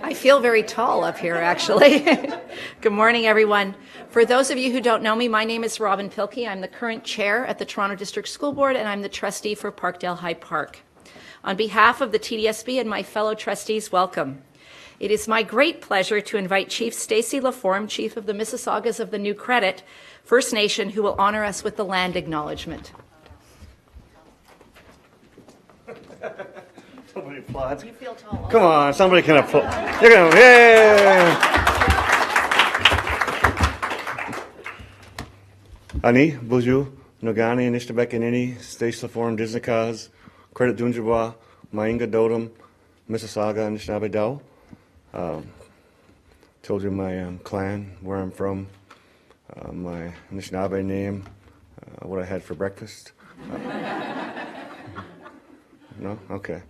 I feel very tall up here, actually. Good morning, everyone. For those of you who don't know me, my name is Robin Pilkey. I'm the current chair at the Toronto District School Board, and I'm the trustee for Parkdale High Park. On behalf of the TDSB and my fellow trustees, welcome. It is my great pleasure to invite Chief Stacey Laforme, Chief of the Mississaugas of the New Credit First Nation, who will honor us with the land acknowledgement. Somebody applauds. You feel tall. Come on, somebody can applaud. You're going, yeah. Ani, Buju, Nogani, Nishtabekanini, Stace Laforme, Disneycause, Credit Dunjabwa, Mainga Dodum, Mississauga, Anishinaabe Dao. Told you my clan, where I'm from, my Anishinaabe name, what I had for breakfast. No? Okay.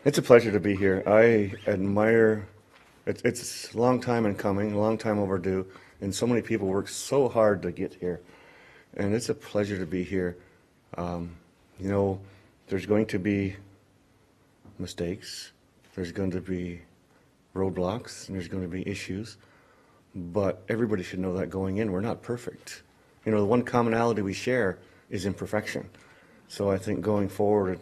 It's a pleasure to be here. I admire, it's a long time in coming, a long time overdue, and so many people work so hard to get here. And it's a pleasure to be here. You know, there's going to be mistakes, there's going to be roadblocks, and there's going to be issues, but everybody should know that going in, we're not perfect. You know, the one commonality we share is imperfection. So I think going forward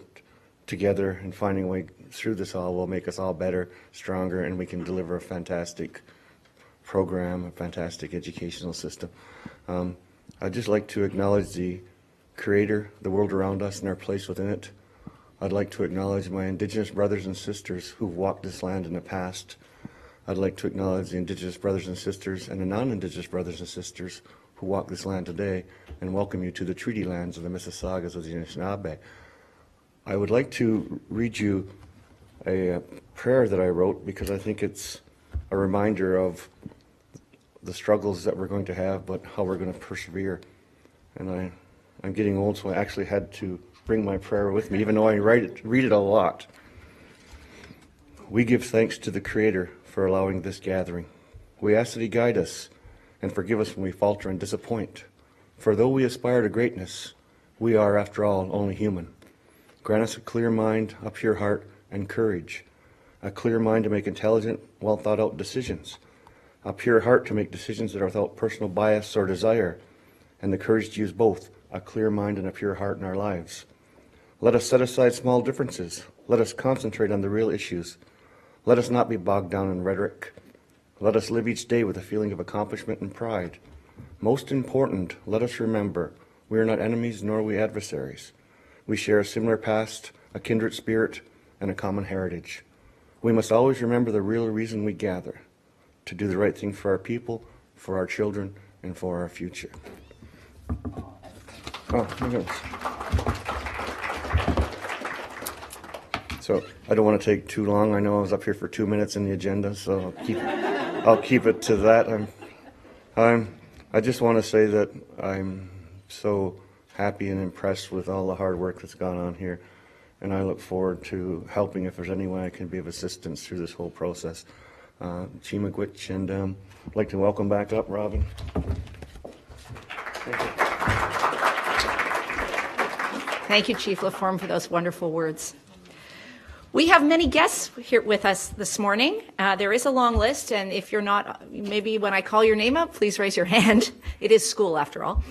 together and finding a way through this all will make us all better, stronger, and we can deliver a fantastic program, a fantastic educational system. I'd just like to acknowledge the Creator, the world around us, and our place within it. I'd like to acknowledge my Indigenous brothers and sisters who've walked this land in the past. I'd like to acknowledge the Indigenous brothers and sisters and the non-Indigenous brothers and sisters who walk this land today, and welcome you to the treaty lands of the Mississaugas of the Anishinaabe. I would like to read you a prayer that I wrote because I think it's a reminder of the struggles that we're going to have, but how we're going to persevere. And I'm getting old, so I actually had to bring my prayer with me, even though I read it a lot. We give thanks to the Creator for allowing this gathering. We ask that He guide us and forgive us when we falter and disappoint. For though we aspire to greatness, we are, after all, only human. Grant us a clear mind, a pure heart, and courage. A clear mind to make intelligent, well-thought-out decisions. A pure heart to make decisions that are without personal bias or desire. And the courage to use both, a clear mind and a pure heart in our lives. Let us set aside small differences. Let us concentrate on the real issues. Let us not be bogged down in rhetoric. Let us live each day with a feeling of accomplishment and pride. Most important, let us remember, we are not enemies nor are we adversaries. We share a similar past, a kindred spirit, and a common heritage. We must always remember the real reason we gather, to do the right thing for our people, for our children, and for our future. Oh, my goodness. So I don't want to take too long. I know I was up here for 2 minutes in the agenda, so I'll keep it to that. I just want to say that I'm so happy and impressed with all the hard work that's gone on here, and I look forward to helping if there's any way I can be of assistance through this whole process. Chimagwich, and I'd like to welcome back up Robin. Thank you. Thank you, Chief Laforme, for those wonderful words. We have many guests here with us this morning. There is a long list, and if you're not, maybe when I call your name up, please raise your hand. It is school, after all.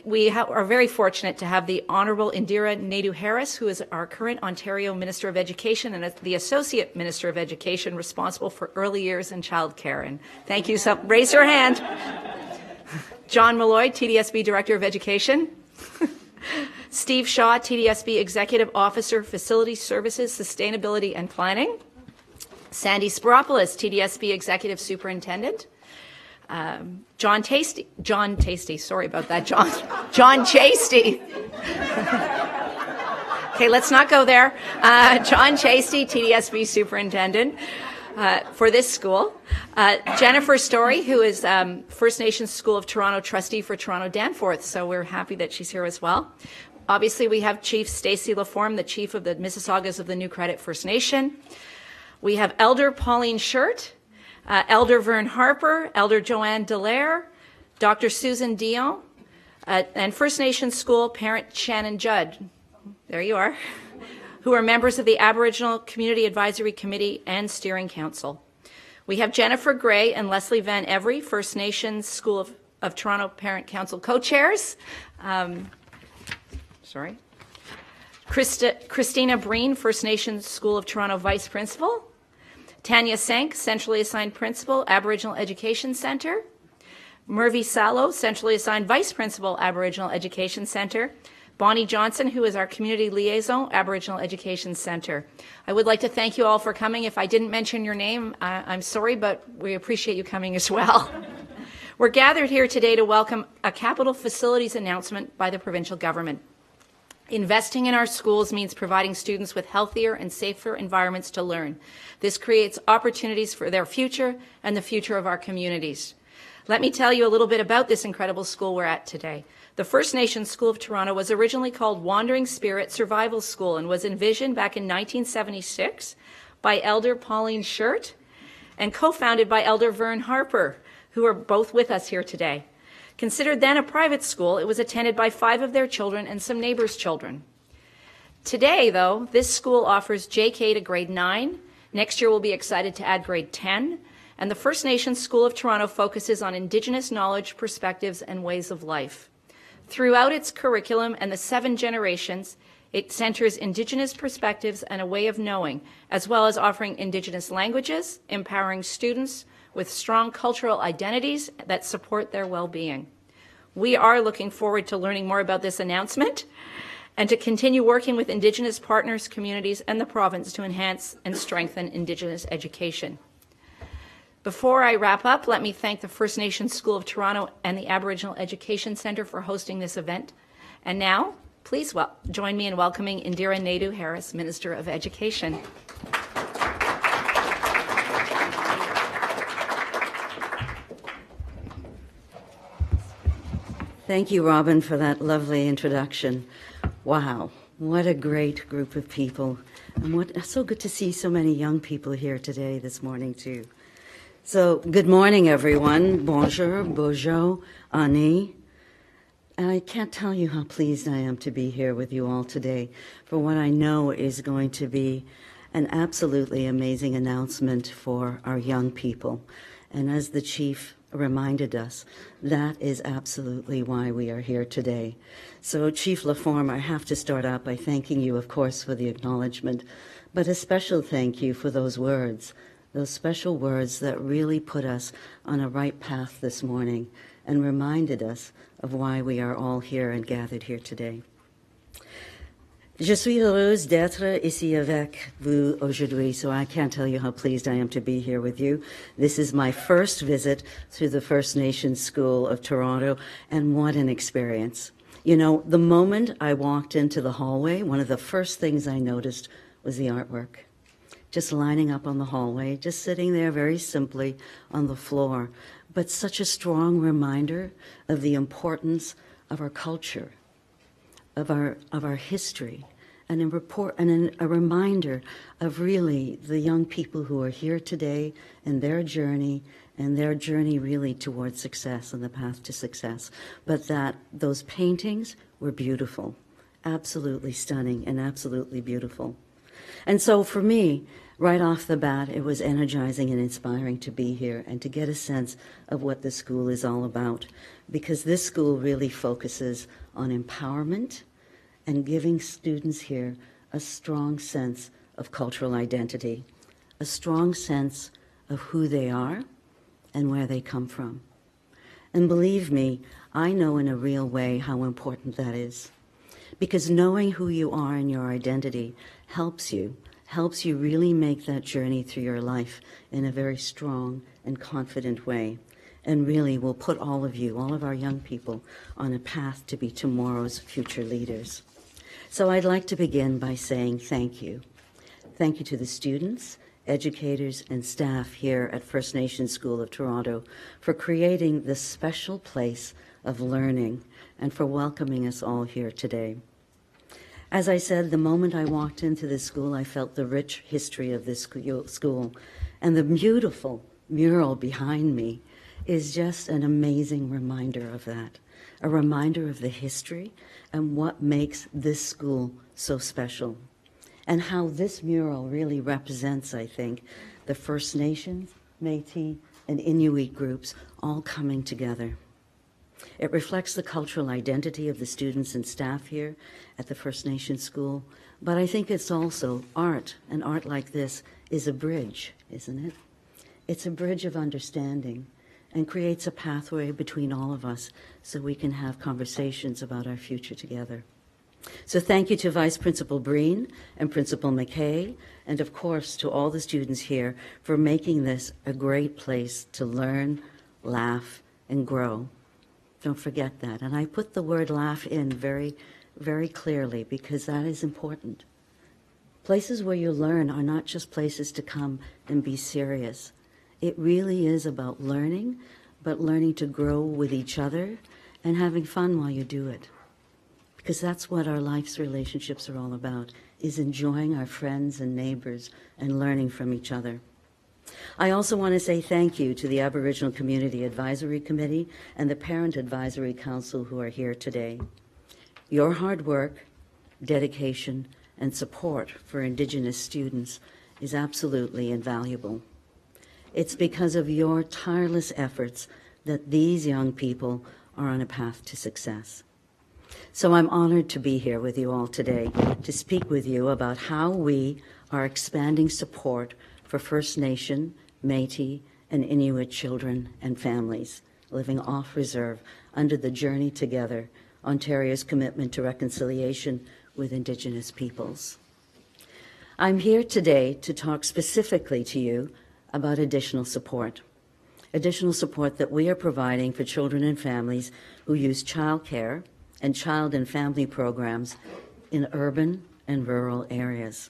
We are very fortunate to have the Honourable Indira Naidoo-Harris, who is our current Ontario Minister of Education and the Associate Minister of Education responsible for early years and childcare. And thank you. So raise your hand. John Malloy, TDSB Director of Education. Steve Shaw, TDSB Executive Officer, Facility Services, Sustainability and Planning. Sandy Spiropoulos, TDSB Executive Superintendent. John Tasty, sorry about that, John Chasty. Okay, let's not go there. John Chasty, TDSB Superintendent for this school. Jennifer Story, who is First Nations School of Toronto trustee for Toronto Danforth, so we're happy that she's here as well. Obviously, we have Chief Stacey Laforme, the Chief of the Mississaugas of the New Credit First Nation. We have Elder Pauline Shirt, Elder Vern Harper, Elder Joanne Dallaire, Dr. Susan Dion, and First Nations School parent Shannon Judd. There you are. who are members of the Aboriginal Community Advisory Committee and Steering Council. We have Jennifer Gray and Leslie Van Every, First Nations School of Toronto Parent Council co-chairs. Christina Breen, First Nations School of Toronto Vice Principal. Tanya Sank, Centrally Assigned Principal, Aboriginal Education Centre. Murvi Salo, Centrally Assigned Vice Principal, Aboriginal Education Centre. Bonnie Johnson, who is our Community Liaison, Aboriginal Education Centre. I would like to thank you all for coming. If I didn't mention your name, I'm sorry, but we appreciate you coming as well. We're gathered here today to welcome a capital facilities announcement by the provincial government. Investing in our schools means providing students with healthier and safer environments to learn. This creates opportunities for their future and the future of our communities. Let me tell you a little bit about this incredible school we're at today. The First Nations School of Toronto was originally called Wandering Spirit Survival School and was envisioned back in 1976 by Elder Pauline Shirt and co-founded by Elder Vern Harper, who are both with us here today. Considered then a private school, it was attended by 5 of their children and some neighbors' children. Today, though, this school offers JK to grade 9. Next year, we'll be excited to add grade 10. And the First Nations School of Toronto focuses on Indigenous knowledge, perspectives, and ways of life. Throughout its curriculum and the 7 generations, it centers Indigenous perspectives and a way of knowing, as well as offering Indigenous languages, empowering students with strong cultural identities that support their well-being. We are looking forward to learning more about this announcement and to continue working with Indigenous partners, communities, and the province to enhance and strengthen Indigenous education. Before I wrap up, let me thank the First Nations School of Toronto and the Aboriginal Education Centre for hosting this event. And now, please join me in welcoming Indira Naidoo-Harris, Minister of Education. Thank you, Robin, for that lovely introduction. Wow, what a great group of people. And so good to see so many young people here today, this morning, too. So, good morning, everyone. Bonjour, bonjour, Ani. And I can't tell you how pleased I am to be here with you all today for what I know is going to be an absolutely amazing announcement for our young people. And as the Chief reminded us, that is absolutely why we are here today. So, Chief Laforme, I have to start out by thanking you, of course, for the acknowledgement, but a special thank you for those words, those special words that really put us on a right path this morning and reminded us of why we are all here and gathered here today. Je suis heureuse d'être ici avec vous aujourd'hui, so I can't tell you how pleased I am to be here with you. This is my first visit to the First Nations School of Toronto, and what an experience. You know, the moment I walked into the hallway, one of the first things I noticed was the artwork. Just lining up on the hallway, just sitting there very simply on the floor, but such a strong reminder of the importance of our culture, of our history, and a reminder of really the young people who are here today and their journey really towards success and the path to success. But that those paintings were beautiful, absolutely stunning and absolutely beautiful. And so for me, right off the bat, it was energizing and inspiring to be here and to get a sense of what the school is all about, because this school really focuses on empowerment and giving students here a strong sense of cultural identity, a strong sense of who they are and where they come from. And believe me, I know in a real way how important that is, because knowing who you are and your identity helps you really make that journey through your life in a very strong and confident way, and really will put all of you, all of our young people, on a path to be tomorrow's future leaders. So I'd like to begin by saying thank you. Thank you to the students, educators, and staff here at First Nations School of Toronto for creating this special place of learning and for welcoming us all here today. As I said, the moment I walked into this school, I felt the rich history of this school, and the beautiful mural behind me is just an amazing reminder of that, a reminder of the history and what makes this school so special. and how this mural really represents, I think, the First Nations, Métis, and Inuit groups all coming together. It reflects the cultural identity of the students and staff here at the First Nations School, but I think it's also art, and art like this is a bridge, isn't it? It's a bridge of understanding and creates a pathway between all of us so we can have conversations about our future together. So thank you to Vice Principal Breen and Principal McKay, and of course to all the students here for making this a great place to learn, laugh, and grow. Don't forget that. And I put the word laugh in very, very clearly because that is important. Places where you learn are not just places to come and be serious. It really is about learning, but learning to grow with each other and having fun while you do it. Because that's what our life's relationships are all about, is enjoying our friends and neighbors and learning from each other. I also want to say thank you to the Aboriginal Community Advisory Committee and the Parent Advisory Council who are here today. Your hard work, dedication, and support for Indigenous students is absolutely invaluable. It's because of your tireless efforts that these young people are on a path to success. So I'm honored to be here with you all today to speak with you about how we are expanding support for First Nation, Métis, and Inuit children and families living off reserve under the Journey Together, Ontario's commitment to reconciliation with Indigenous peoples. I'm here today to talk specifically to you about additional support that we are providing for children and families who use childcare and child and family programs in urban and rural areas.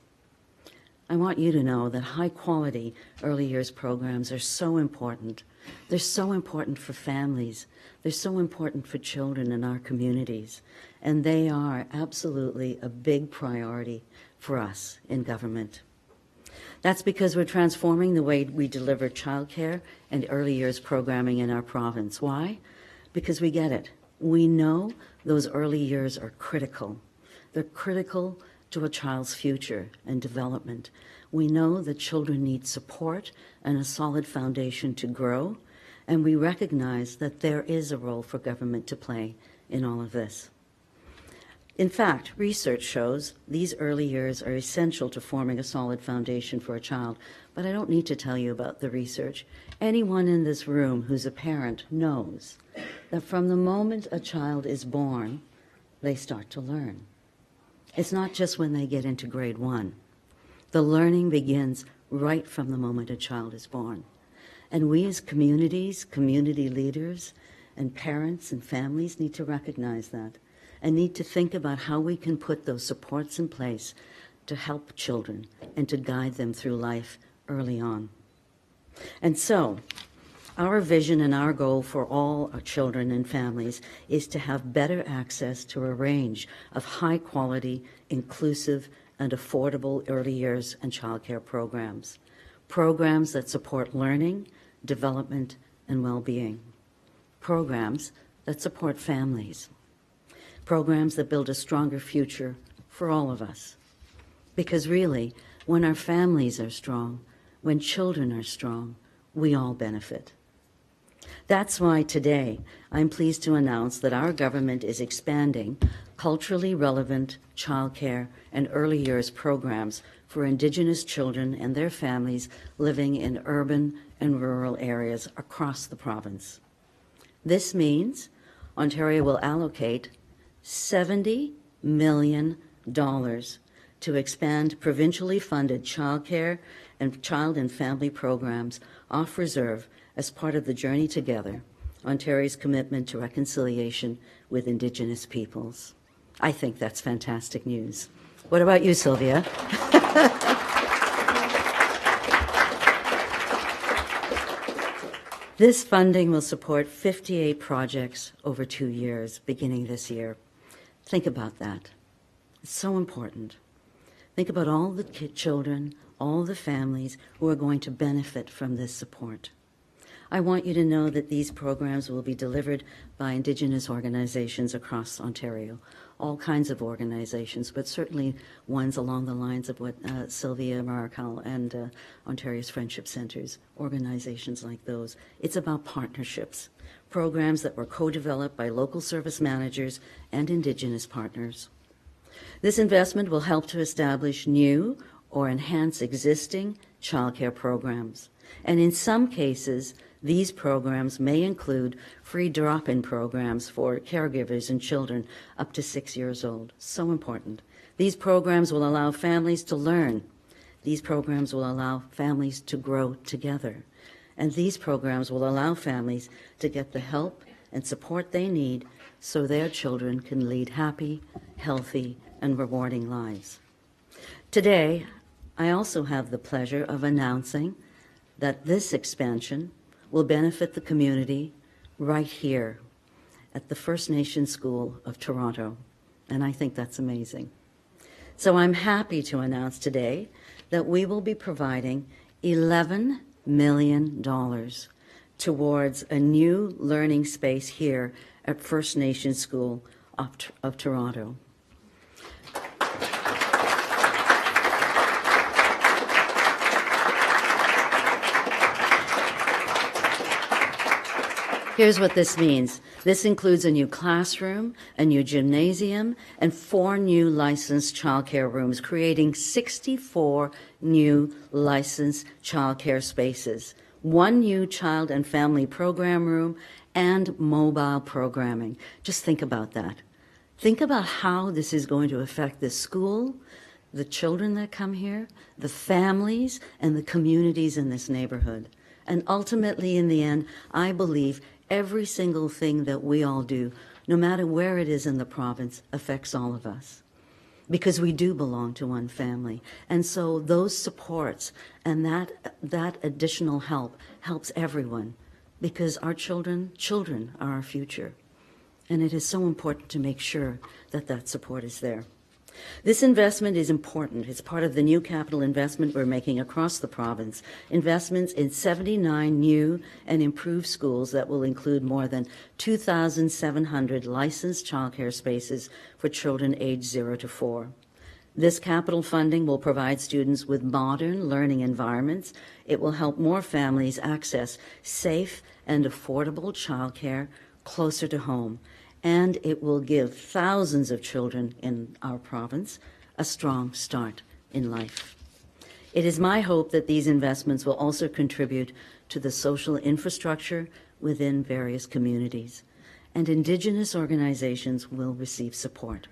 I want you to know that high-quality early years programs are so important. They're so important for families. They're so important for children in our communities. And they are absolutely a big priority for us in government. That's because we're transforming the way we deliver childcare and early years programming in our province. Why? Because we get it. We know those early years are critical. They're critical to a child's future and development. We know that children need support and a solid foundation to grow, and we recognize that there is a role for government to play in all of this. In fact, research shows these early years are essential to forming a solid foundation for a child, but I don't need to tell you about the research. Anyone in this room who's a parent knows that from the moment a child is born, they start to learn. It's not just when they get into grade 1. The learning begins right from the moment a child is born. And we as communities, community leaders, and parents and families need to recognize that and need to think about how we can put those supports in place to help children and to guide them through life early on. And so, our vision and our goal for all our children and families is to have better access to a range of high-quality, inclusive, and affordable early years and childcare programs. Programs that support learning, development, and well-being. Programs that support families. Programs that build a stronger future for all of us. Because really, when our families are strong, when children are strong, we all benefit. That's why today I'm pleased to announce that our government is expanding culturally relevant childcare and early years programs for Indigenous children and their families living in urban and rural areas across the province. This means Ontario will allocate $70 million to expand provincially funded childcare and child and family programs off reserve as part of the Journey Together, Ontario's commitment to reconciliation with Indigenous peoples. I think that's fantastic news. What about you, Sylvia? This funding will support 58 projects over 2 years, beginning this year. Think about that. It's so important. Think about all the children, all the families who are going to benefit from this support. I want you to know that these programs will be delivered by Indigenous organizations across Ontario, all kinds of organizations, but certainly ones along the lines of what Sylvia Marcal and Ontario's Friendship Centers, organizations like those. It's about partnerships, programs that were co-developed by local service managers and Indigenous partners. This investment will help to establish new or enhance existing childcare programs. And in some cases, these programs may include free drop-in programs for caregivers and children up to 6 years old. So important. These programs will allow families to learn. These programs will allow families to grow together. And these programs will allow families to get the help and support they need so their children can lead happy, healthy, and rewarding lives. Today, I also have the pleasure of announcing that this expansion will benefit the community right here at the First Nations School of Toronto, and I think that's amazing. So I'm happy to announce today that we will be providing $11 million towards a new learning space here at First Nations School of Toronto. Here's what this means. This includes a new classroom, a new gymnasium, and 4 new licensed childcare rooms, creating 64 new licensed childcare spaces, 1 new child and family program room, and mobile programming. Just think about that. Think about how this is going to affect the school, the children that come here, the families, and the communities in this neighborhood. And ultimately, in the end, I believe every single thing that we all do, no matter where it is in the province, affects all of us. Because we do belong to one family. And so those supports and that additional help helps everyone. Because our children are our future. And it is so important to make sure that that support is there. This investment is important. It's part of the new capital investment we're making across the province. Investments in 79 new and improved schools that will include more than 2,700 licensed childcare spaces for children aged 0 to 4. This capital funding will provide students with modern learning environments. It will help more families access safe and affordable childcare closer to home. And it will give thousands of children in our province a strong start in life. It is my hope that these investments will also contribute to the social infrastructure within various communities. And Indigenous organizations will receive support.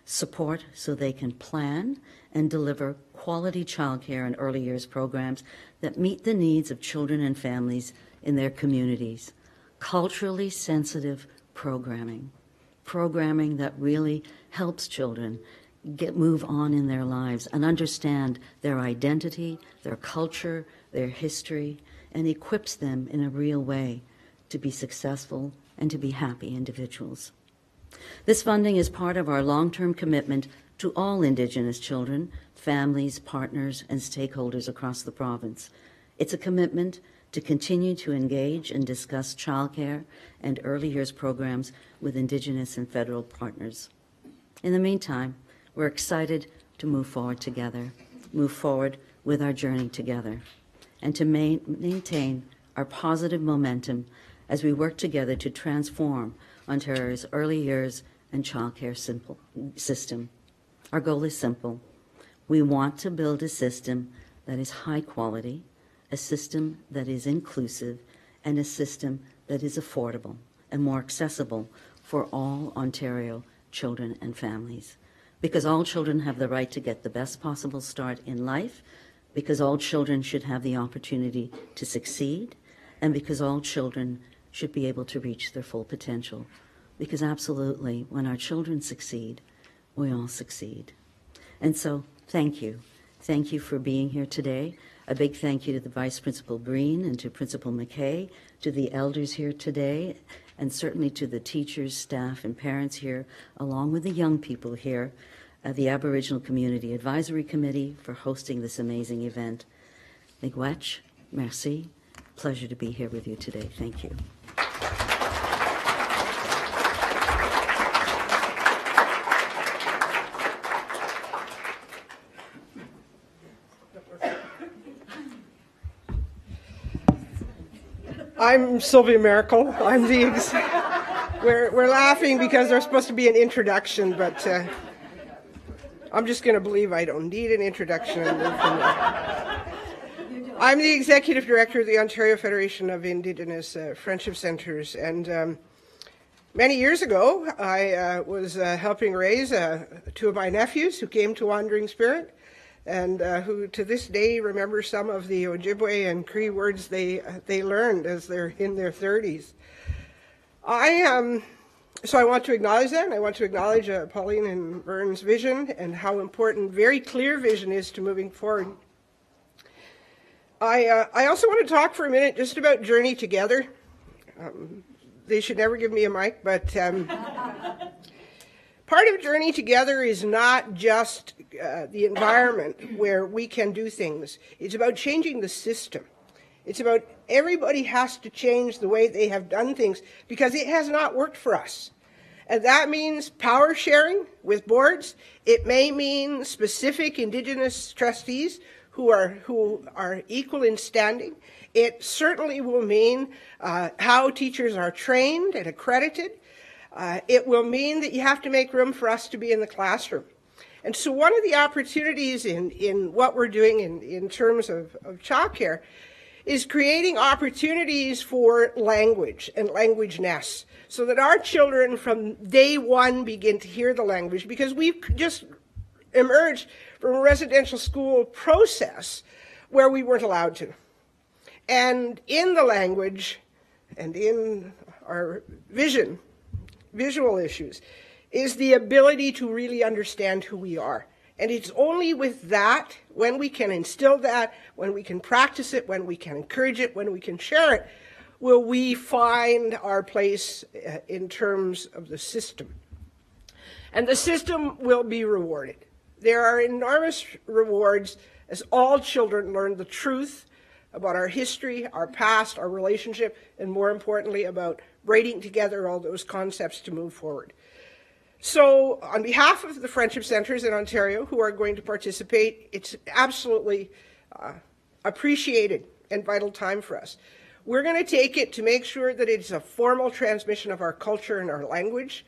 Support so they can plan and deliver quality childcare and early years programs that meet the needs of children and families in their communities. Culturally sensitive programming that really helps children move on in their lives and understand their identity, their culture, their history, and equips them in a real way to be successful and to be happy individuals. This funding is part of our long-term commitment to all Indigenous children, families, partners, and stakeholders across the province. It's a commitment to continue to engage and discuss childcare and early years programs with Indigenous and federal partners. In the meantime, we're excited to move forward together, move forward with our journey together, and to maintain our positive momentum as we work together to transform Ontario's early years and childcare system. Our goal is simple. We want to build a system that is high quality, a system that is inclusive, and a system that is affordable and more accessible for all Ontario children and families. Because all children have the right to get the best possible start in life, because all children should have the opportunity to succeed, and because all children should be able to reach their full potential. Because absolutely, when our children succeed, we all succeed. And so, thank you. Thank you for being here today. A big thank you to the Vice Principal Breen and to Principal McKay, to the elders here today, and certainly to the teachers, staff, and parents here, along with the young people here, the Aboriginal Community Advisory Committee for hosting this amazing event. Miigwech, merci. Pleasure to be here with you today. Thank you. I'm Sylvia Miracle. I'm the we're laughing because there's supposed to be an introduction, but I'm just going to believe I don't need an introduction and move from there. I'm the Executive Director of the Ontario Federation of Indigenous Friendship Centres, and many years ago I was helping raise two of my nephews who came to Wandering Spirit, and who to this day remember some of the Ojibwe and Cree words they learned as they're in their 30s. So I want to acknowledge that, and I want to acknowledge Pauline and Vern's vision and how important very clear vision is to moving forward. I also want to talk for a minute just about Journey Together. They should never give me a mic, but part of Journey Together is not just the environment where we can do things. It's about changing the system. It's about everybody has to change the way they have done things because it has not worked for us. And that means power sharing with boards. It may mean specific Indigenous trustees who are equal in standing. It certainly will mean how teachers are trained and accredited. It will mean that you have to make room for us to be in the classroom. And so one of the opportunities in what we're doing in terms of childcare is creating opportunities for language and language nests so that our children from day one begin to hear the language, because we've just emerged from a residential school process where we weren't allowed to. And in the language and in our visual issues, is the ability to really understand who we are. And it's only with that, when we can instill that, when we can practice it, when we can encourage it, when we can share it, will we find our place in terms of the system. And the system will be rewarded. There are enormous rewards as all children learn the truth about our history, our past, our relationship, and more importantly, about braiding together all those concepts to move forward. So on behalf of the Friendship Centres in Ontario who are going to participate, it's absolutely appreciated and vital time for us. We're going to take it to make sure that it's a formal transmission of our culture and our language.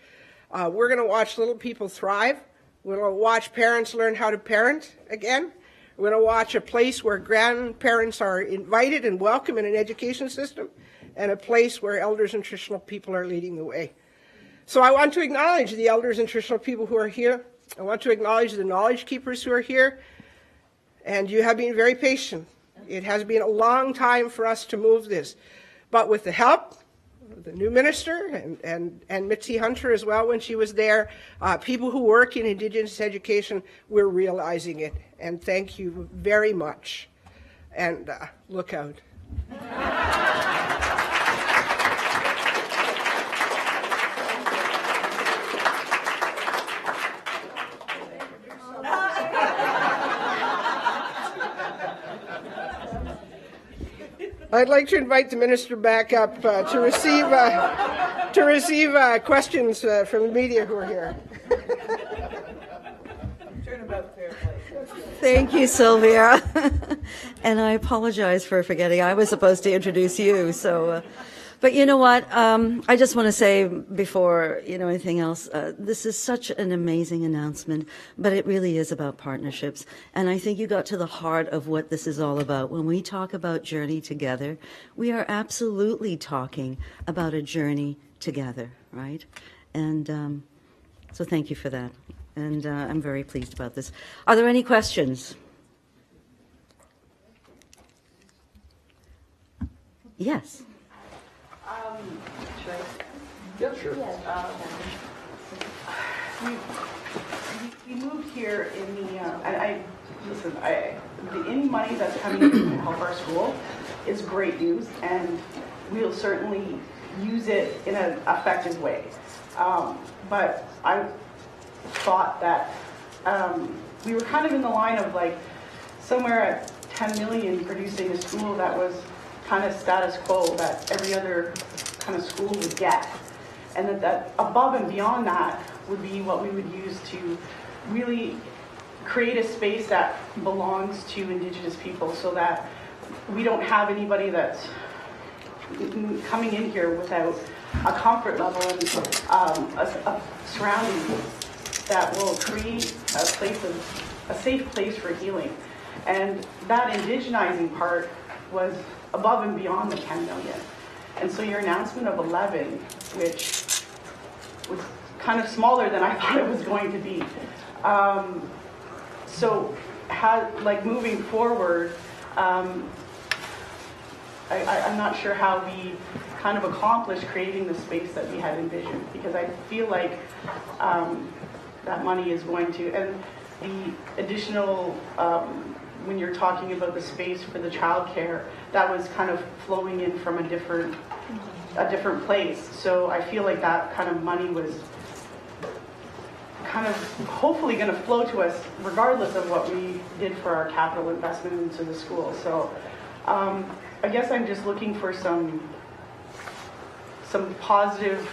We're going to watch little people thrive. We're going to watch parents learn how to parent again. We're going to watch a place where grandparents are invited and welcome in an education system, and a place where elders and traditional people are leading the way. So I want to acknowledge the elders and traditional people who are here. I want to acknowledge the knowledge keepers who are here. And you have been very patient. It has been a long time for us to move this. But with the help of the new minister and Mitzi Hunter as well when she was there, people who work in Indigenous education, we're realizing it. And thank you very much. And look out. I'd like to invite the minister back up to receive questions from the media who are here. Thank you, Sylvia. And I apologize for forgetting. I was supposed to introduce you. So, but you know what? I just want to say before anything else, this is such an amazing announcement, but it really is about partnerships. And I think you got to the heart of what this is all about. When we talk about Journey Together, we are absolutely talking about a journey together, right? And so thank you for that. And I'm very pleased about this. Are there any questions? Yes. Should I? Yeah, sure. We moved here in the, listen, any money that's coming in to help our school is great news, and we'll certainly use it in an effective way. But I thought that we were kind of in the line of like somewhere at 10 million producing a school that was kind of status quo that every other kind of school would get, and that above and beyond that would be what we would use to really create a space that belongs to Indigenous people, so that we don't have anybody that's coming in here without a comfort level and a surrounding that will create a safe place for healing. And that indigenizing part was above and beyond the 10 million. And so your announcement of 11, which was kind of smaller than I thought it was going to be. So moving forward, I'm not sure how we kind of accomplished creating the space that we had envisioned, because I feel like that money is going to, and the additional, when you're talking about the space for the childcare, that was kind of flowing in from a different place. So I feel like that kind of money was kind of hopefully going to flow to us regardless of what we did for our capital investment into the school. So I guess I'm just looking for some positive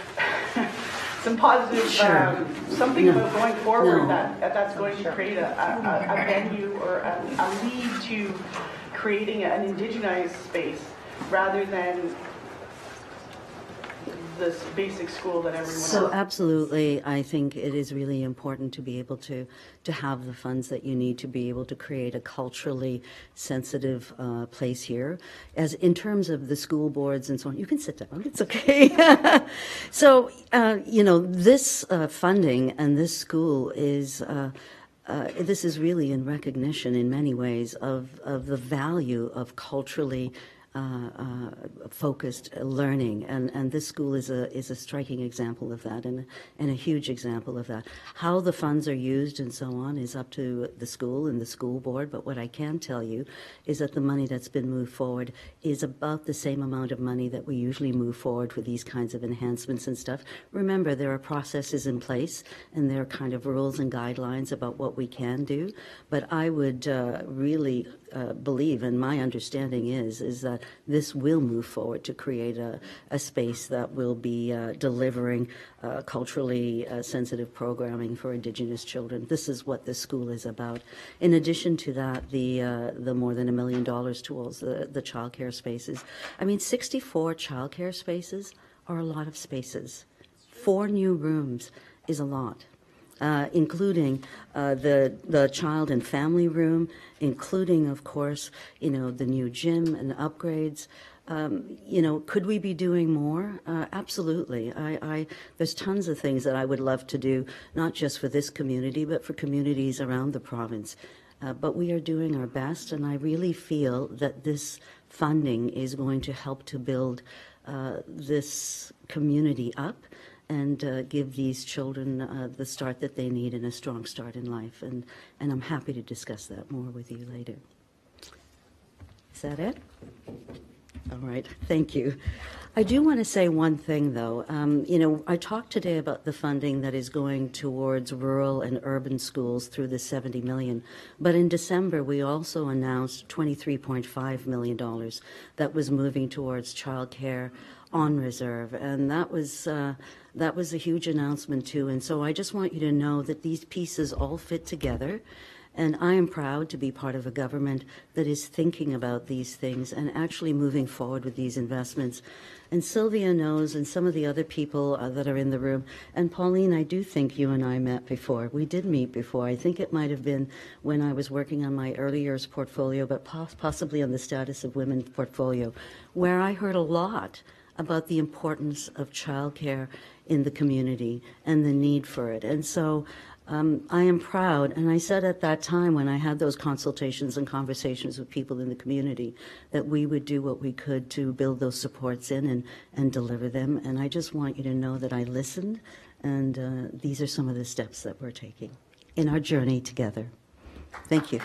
Sure. something No. about going forward No. that's going to create a venue or a lead to creating an indigenized space rather than this basic school that everyone So else. absolutely, I think it is really important to be able to have the funds that you need to be able to create a culturally sensitive place here. As in terms of the school boards and so on, you can sit down, it's okay. So, this funding and this school is, this is really in recognition in many ways of the value of culturally focused learning, and this school is a striking example of that, and a huge example of that. How the funds are used and so on is up to the school and the school board, but what I can tell you is that the money that's been moved forward is about the same amount of money that we usually move forward for these kinds of enhancements and stuff. Remember, there are processes in place, and there are kind of rules and guidelines about what we can do, but I would really believe, and my understanding is that this will move forward to create a space that will be delivering culturally sensitive programming for Indigenous children. This is what this school is about. In addition to that, the more than $1 million towards the childcare spaces. I mean, 64 childcare spaces are a lot of spaces. 4 new rooms is a lot. Including the child and family room, including, of course, the new gym and upgrades. Could we be doing more? Absolutely. There's tons of things that I would love to do, not just for this community, but for communities around the province. But we are doing our best, and I really feel that this funding is going to help to build this community up and give these children the start that they need and a strong start in life. And I'm happy to discuss that more with you later. Is that it? All right, thank you. I do want to say one thing, though. I talked today about the funding that is going towards rural and urban schools through the $70 million. But in December, we also announced $23.5 million that was moving towards childcare on reserve, and that was a huge announcement too. And so I just want you to know that these pieces all fit together, and I am proud to be part of a government that is thinking about these things and actually moving forward with these investments. And Sylvia knows, and some of the other people that are in the room, and Pauline, I do think you and I met before. We did meet before. I think it might have been when I was working on my early years portfolio, but possibly on the status of women portfolio, where I heard a lot about the importance of childcare in the community and the need for it. And so I am proud, and I said at that time when I had those consultations and conversations with people in the community that we would do what we could to build those supports in and deliver them. And I just want you to know that I listened, and these are some of the steps that we're taking in our journey together. Thank you.